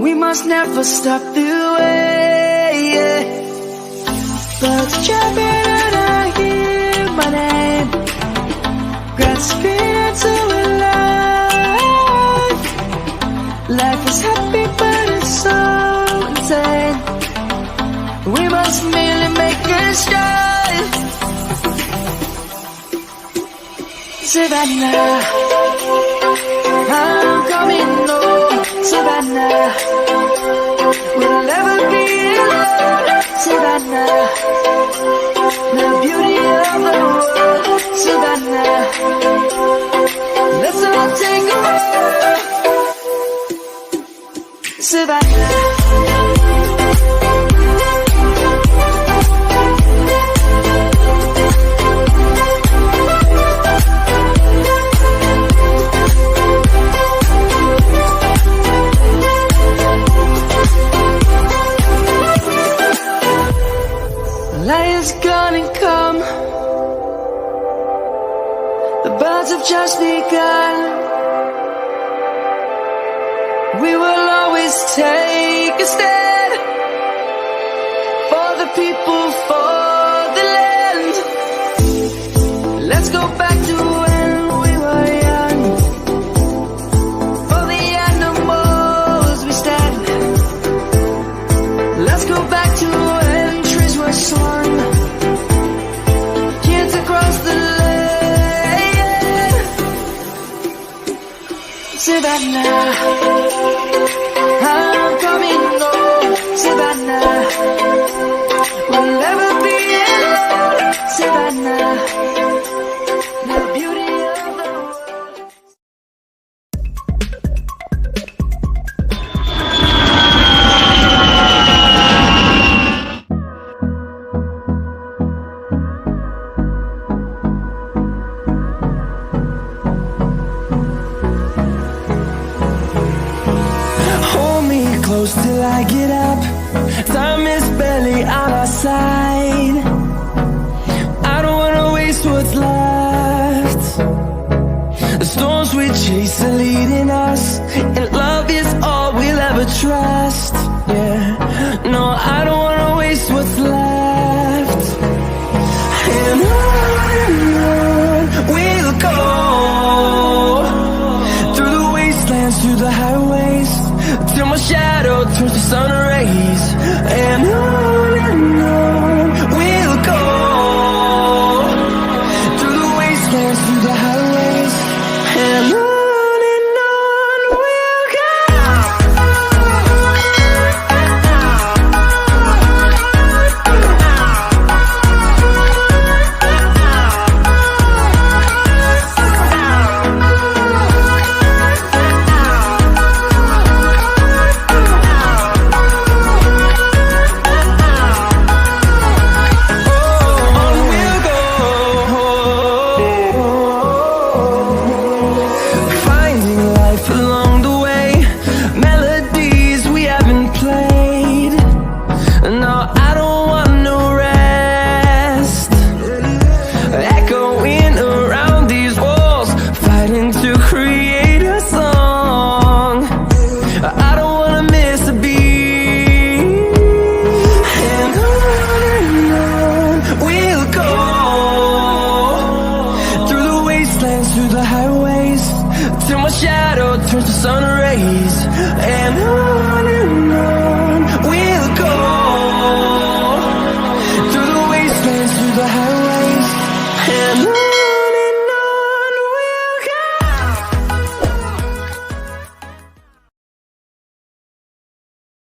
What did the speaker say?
We must never stop the way, yeah. Birds chirping and I hear my name, grasping into life. Life is happy but it's so insane. We must merely make a start. Savannah, I'm coming home. Savannah, we'll never be alone. Savannah, the beauty of the world. Savannah, let's all take a walk. Savannah. Lion's gonna come. The birds have just begun. We will always take a stand for the people, for the land. Let's go back to when we were young. For the animals we stand. Let's go back to when trees were swung. Kids across the land. Savannah, I'm coming home. Savannah, we'll never be alone. Savannah, the beauty of the world. Close till I get up. Time is barely on our side. I don't wanna waste what's left. The storms we chase are leading us, and love is all we'll ever trust. Yeah, no, I don't wanna waste what's left. And on we'll go, through the wastelands, through the highways, till my shadow